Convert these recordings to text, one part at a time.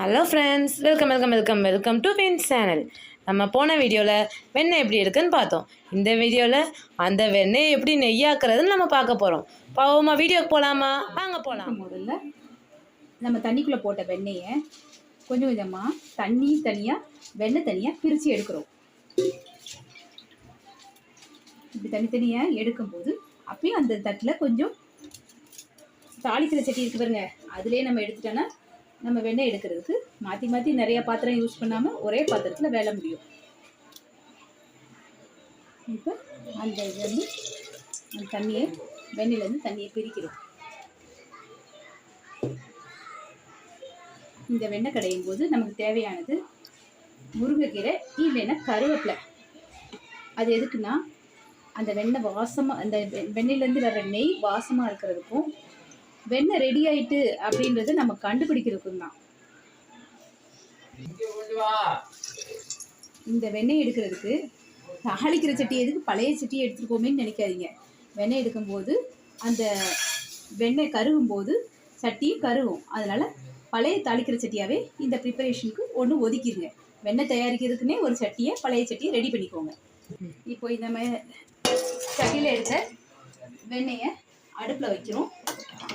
Hello friends, welcome to Vins channel. நம்ம போன வீடியோவில் வெண்ணெய் எப்படி இருக்குன்னு பார்த்தோம். இந்த வீடியோவில் அந்த வெண்ணெய் எப்படி நெய்யாக்குறதுன்னு நம்ம பார்க்க போகிறோம். பாவமா வீடியோக்கு போகலாமா? வாங்க போகலாம். முதல்ல நம்ம தண்ணிக்குள்ளே போட்ட வெண்ணெயை கொஞ்சம் கொஞ்சமாக தண்ணி தனியாக வெண்ணெய் தனியாக பிரித்து எடுக்கிறோம். இப்படி தனித்தனியாக எடுக்கும்போது அப்பயும் அந்த தட்டில் கொஞ்சம் தாளிக்கிற சட்டி இருக்கு பாருங்க, அதுலேயே நம்ம எடுத்துட்டோன்னா நம்ம வெண்ணெய் எடுக்கிறதுக்கு மாற்றி மாற்றி நிறையா பாத்திரம் யூஸ் பண்ணாமல் ஒரே பாத்திரத்தில் வேலை முடியும். இப்போ அந்த இது வந்து அந்த தண்ணியை வெண்ணெயிலேருந்து தண்ணியை பிரிக்கிறோம். இந்த வெண்ணெய் கடையும் போது நமக்கு தேவையானது முருங்கைக்கீரை இல்லைன்னா கருவேப்பிலை. அது எதுக்குன்னா அந்த வெண்ணெய் வாசமாக, அந்த வெண்ணெயிலேருந்து வர்ற நெய் வாசமாக இருக்கிறதுக்கும் வெண்ணெய் ரெடி ஆயிட்டு அப்படின்றத நம்ம கண்டுபிடிக்கிறதுக்கும் தான். இந்த வெண்ணெய் எடுக்கிறதுக்கு தாளிக்கிற சட்டி எதுக்கு பழைய சட்டியை எடுத்துருக்கோமேன்னு நினைக்காதீங்க. வெண்ணெய் எடுக்கும்போது அந்த வெண்ணெய் கருகும் போது சட்டியும் கருகும். அதனால் பழைய தாளிக்கிற சட்டியாகவே இந்த ப்ரிப்பரேஷனுக்கு ஒன்று ஒதுக்கிடுங்க. வெண்ணெய் தயாரிக்கிறதுக்குன்னே ஒரு சட்டியை, பழைய சட்டியை ரெடி பண்ணிக்கோங்க. இப்போ இந்த சட்டியில் எடுத்த வெண்ணெயை அடுப்பில் வைக்கிறோம்.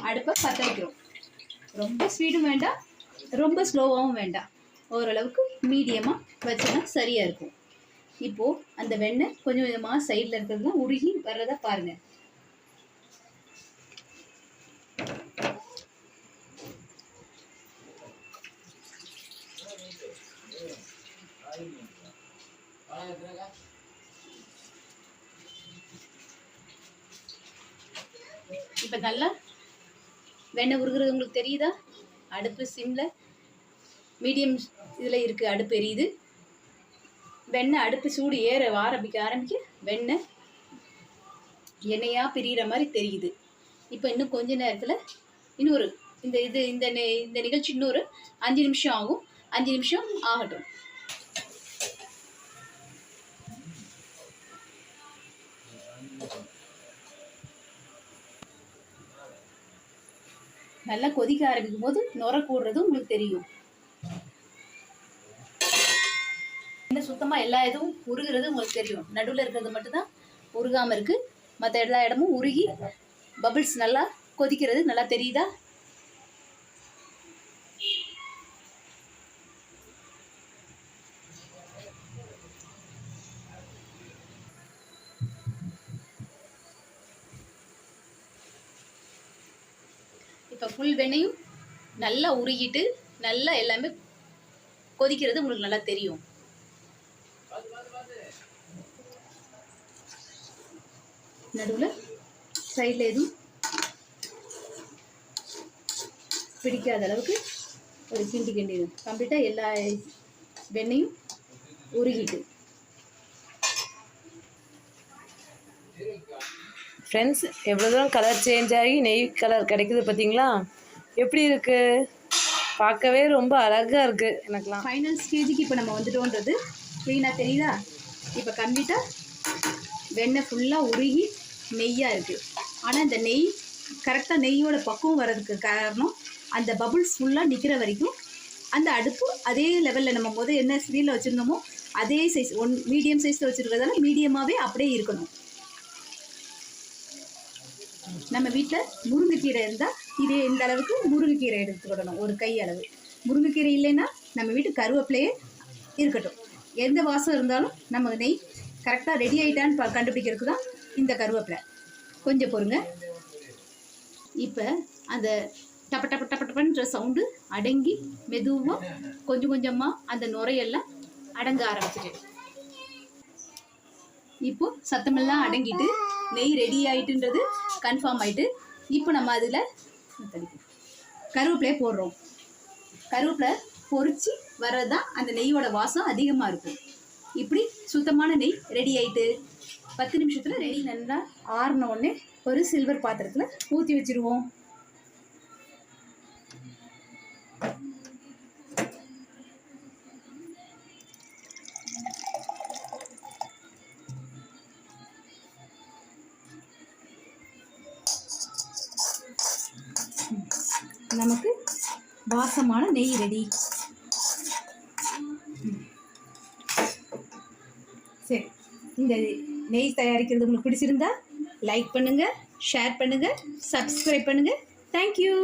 அடுப்பை பற்ற வைக்கிறோம். ரொம்ப ஸ்பீடும் வேண்டாம், ரொம்ப ஸ்லோவாகவும் வேண்டாம். ஓரளவுக்கு மீடியமாக வச்சோன்னா சரியாக இருக்கும். இப்போது அந்த வெண்ணெய் கொஞ்சம் கொஞ்சமாக சைடில் இருக்கிறதுலாம் உருகி வர்றதை பாருங்கள். இப்போ நல்லா வெண்ணெய் உருகிறது உங்களுக்கு தெரியுதா? அடுப்பு சிம்மில் மீடியம் இதில் இருக்குது. அடுப்பு எரியுது. வெண்ணெய் அடுப்பு சூடு ஏற ஆரம்பிக்க வெண்ணெய் எண்ணெயாக பிரிகிற மாதிரி தெரியுது. இப்போ இன்னும் கொஞ்ச நேரத்தில் இன்னொரு இந்த நிகழ்ச்சி இன்னொரு 5 நிமிஷம் ஆகும். 5 நிமிஷம் ஆகட்டும். நல்லா கொதிக்க ஆரம்பிக்கும் போது நுர கூடுறது உங்களுக்கு தெரியும். இன்னும் சுத்தமாக எல்லா இதுவும் உருகிறது உங்களுக்கு தெரியும். நடுவில் இருக்கிறது மட்டும்தான் உருகாமல் இருக்குது. மற்ற எல்லா இடமும் உருகி பபிள்ஸ் நல்லா கொதிக்கிறது நல்லா தெரியுதா? இப்போ ஃபுல் வெண்ணையும் நல்லா உருகிட்டு நல்லா எல்லாமே கொதிக்கிறது உங்களுக்கு நல்லா தெரியும். நடுவில் சைடில் எதுவும் பிடிக்காத அளவுக்கு ஒரு கிண்டி கம்ப்ளீட்டாக எல்லா வெண்ணையும் உருகிட்டு. ஃப்ரெண்ட்ஸ், எவ்வளோ தூரம் கலர் சேஞ்ச் ஆகி நெய் கலர் கிடைக்குது பார்த்தீங்களா? எப்படி இருக்குது? பார்க்கவே ரொம்ப அழகாக இருக்குது. எனக்குலாம் ஃபைனல் ஸ்டேஜுக்கு இப்போ நம்ம வந்துட்டோன்றது க்ளீனாக தெரியுதா? இப்போ கம்ப்ளீட்டாக வெண்ணெய் ஃபுல்லாக உருகி நெய்யாக இருக்குது. ஆனால் இந்த நெய் கரெக்டாக நெய்யோட பக்குவம் வர்றதுக்கு காரணம் அந்த பபுள்ஸ் ஃபுல்லாக நிற்கிற வரைக்கும் அந்த அடுப்பு அதே லெவலில் நம்ம என்ன ஸ்டீலில் வச்சுருந்தோமோ அதே சைஸ் மீடியம் சைஸில் வச்சுருக்கிறதால மீடியமாகவே அப்படியே இருக்கணும். நம்ம வீட்டில் முருங்கைக்கீரை இருந்தால் இதே இந்த அளவுக்கு முருங்கைக்கீரை எடுத்துக்கிடணும், ஒரு கை அளவு. முருங்கைக்கீரை இல்லைன்னா நம்ம வீட்டு கருவேப்பிலையே இருக்கட்டும். எந்த வாசம் இருந்தாலும் நம்ம நெய் கரெக்டாக ரெடி ஆகிட்டான்னு கண்டுபிடிக்கிறதுக்கு தான் இந்த கருவேப்பிலை. கொஞ்சம் பொறுங்க. இப்போ அந்த டப்பன்ற சவுண்டு அடங்கி மெதுவாக கொஞ்சம் கொஞ்சமாக அந்த நுரையெல்லாம் அடங்க ஆரம்பிச்சிட்டு இப்போது சத்தமெல்லாம் அடங்கிட்டு நெய் ரெடி ஆகிட்டுன்றது கன்ஃபார்ம் ஆகிட்டு இப்போ நம்ம அதில் கருவேப்பிலையை போடுறோம். கருவேப்பிலை பொரித்து வர்றது தான் அந்த நெய்யோட வாசம் அதிகமாக இருக்கும். இப்படி சுத்தமான நெய் ரெடி ஆகிட்டு 10 நிமிஷத்தில் ரெடி. நல்லா ஆறின உடனே ஒரு சில்வர் பாத்திரத்தில் ஊற்றி வச்சுருவோம். நமக்கு வாசமான நெய் ரெடி. சரி, இந்த நெய் தயாரிக்கிறது உங்களுக்கு பிடிச்சிருந்தா லைக் பண்ணுங்கள், ஷேர் பண்ணுங்கள், சப்ஸ்கிரைப் பண்ணுங்கள். தேங்க்யூ.